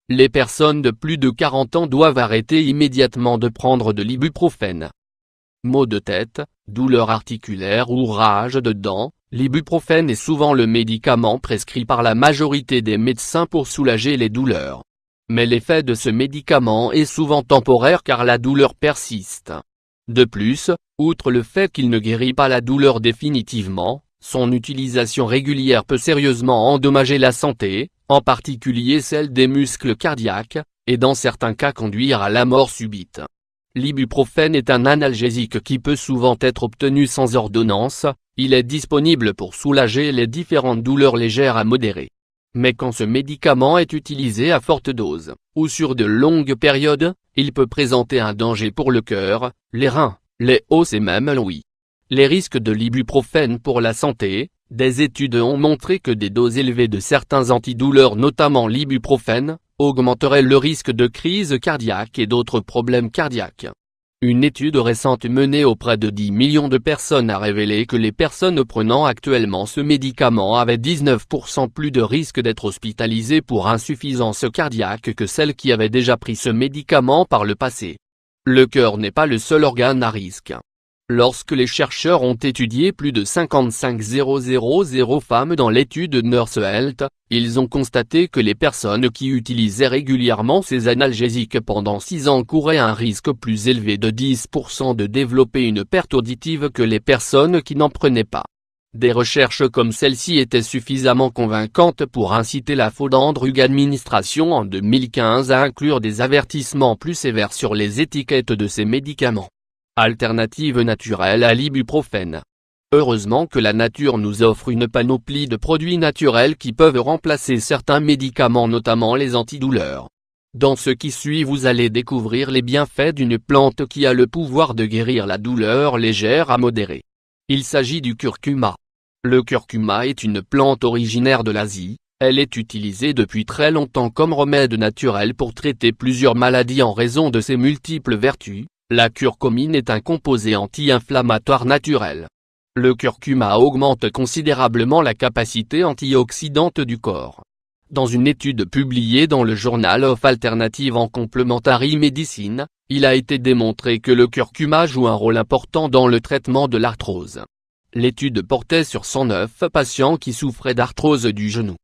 Les personnes de plus de 40 ans doivent arrêter immédiatement de prendre de l'ibuprofène. Maux de tête, douleurs articulaires ou rage de dents, l'ibuprofène est souvent le médicament prescrit par la majorité des médecins pour soulager les douleurs. Mais l'effet de ce médicament est souvent temporaire car la douleur persiste. De plus, outre le fait qu'il ne guérit pas la douleur définitivement, son utilisation régulière peut sérieusement endommager la santé, en particulier celle des muscles cardiaques, et dans certains cas conduire à la mort subite. L'ibuprofène est un analgésique qui peut souvent être obtenu sans ordonnance, il est disponible pour soulager les différentes douleurs légères à modérées. Mais quand ce médicament est utilisé à forte dose, ou sur de longues périodes, il peut présenter un danger pour le cœur, les reins, les os et même l'ouïe. Les risques de l'ibuprofène pour la santé, des études ont montré que des doses élevées de certains antidouleurs notamment l'ibuprofène, augmenteraient le risque de crise cardiaque et d'autres problèmes cardiaques. Une étude récente menée auprès de 10 millions de personnes a révélé que les personnes prenant actuellement ce médicament avaient 19% plus de risque d'être hospitalisées pour insuffisance cardiaque que celles qui avaient déjà pris ce médicament par le passé. Le cœur n'est pas le seul organe à risque. Lorsque les chercheurs ont étudié plus de 55 000 femmes dans l'étude Nurse Health, ils ont constaté que les personnes qui utilisaient régulièrement ces analgésiques pendant 6 ans couraient un risque plus élevé de 10% de développer une perte auditive que les personnes qui n'en prenaient pas. Des recherches comme celle-ci étaient suffisamment convaincantes pour inciter la Food and Drug Administration en 2015 à inclure des avertissements plus sévères sur les étiquettes de ces médicaments. Alternative naturelle à l'ibuprofène. Heureusement que la nature nous offre une panoplie de produits naturels qui peuvent remplacer certains médicaments notamment les antidouleurs. Dans ce qui suit vous allez découvrir les bienfaits d'une plante qui a le pouvoir de guérir la douleur légère à modérée. Il s'agit du curcuma. Le curcuma est une plante originaire de l'Asie, elle est utilisée depuis très longtemps comme remède naturel pour traiter plusieurs maladies en raison de ses multiples vertus. La curcumine est un composé anti-inflammatoire naturel. Le curcuma augmente considérablement la capacité antioxydante du corps. Dans une étude publiée dans le Journal of Alternative and Complementary Medicine, il a été démontré que le curcuma joue un rôle important dans le traitement de l'arthrose. L'étude portait sur 109 patients qui souffraient d'arthrose du genou.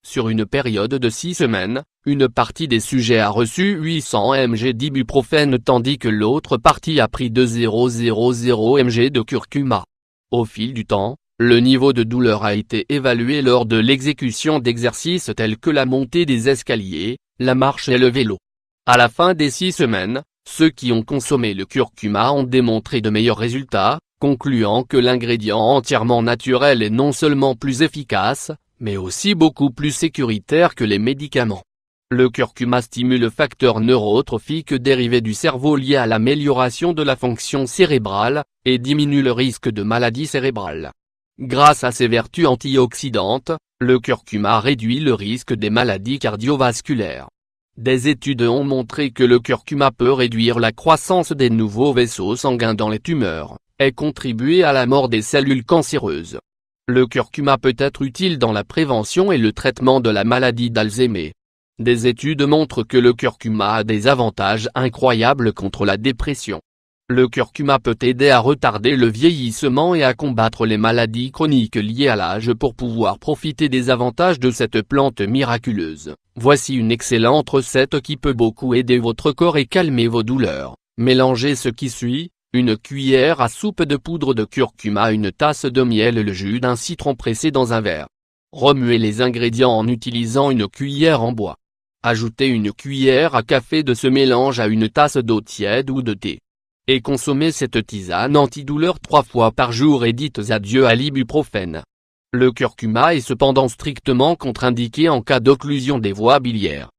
Sur une période de 6 semaines, une partie des sujets a reçu 800 mg d'ibuprofène tandis que l'autre partie a pris 2000 mg de curcuma. Au fil du temps, le niveau de douleur a été évalué lors de l'exécution d'exercices tels que la montée des escaliers, la marche et le vélo. À la fin des 6 semaines, ceux qui ont consommé le curcuma ont démontré de meilleurs résultats, concluant que l'ingrédient entièrement naturel est non seulement plus efficace, mais aussi beaucoup plus sécuritaire que les médicaments. Le curcuma stimule le facteur neurotrophique dérivé du cerveau lié à l'amélioration de la fonction cérébrale, et diminue le risque de maladie cérébrale. Grâce à ses vertus antioxydantes, le curcuma réduit le risque des maladies cardiovasculaires. Des études ont montré que le curcuma peut réduire la croissance des nouveaux vaisseaux sanguins dans les tumeurs, et contribuer à la mort des cellules cancéreuses. Le curcuma peut être utile dans la prévention et le traitement de la maladie d'Alzheimer. Des études montrent que le curcuma a des avantages incroyables contre la dépression. Le curcuma peut aider à retarder le vieillissement et à combattre les maladies chroniques liées à l'âge pour pouvoir profiter des avantages de cette plante miraculeuse. Voici une excellente recette qui peut beaucoup aider votre corps et calmer vos douleurs. Mélangez ce qui suit. Une cuillère à soupe de poudre de curcuma, une tasse de miel et le jus d'un citron pressé dans un verre. Remuez les ingrédients en utilisant une cuillère en bois. Ajoutez une cuillère à café de ce mélange à une tasse d'eau tiède ou de thé. Et consommez cette tisane antidouleur 3 fois par jour et dites adieu à l'ibuprofène. Le curcuma est cependant strictement contre-indiqué en cas d'occlusion des voies biliaires.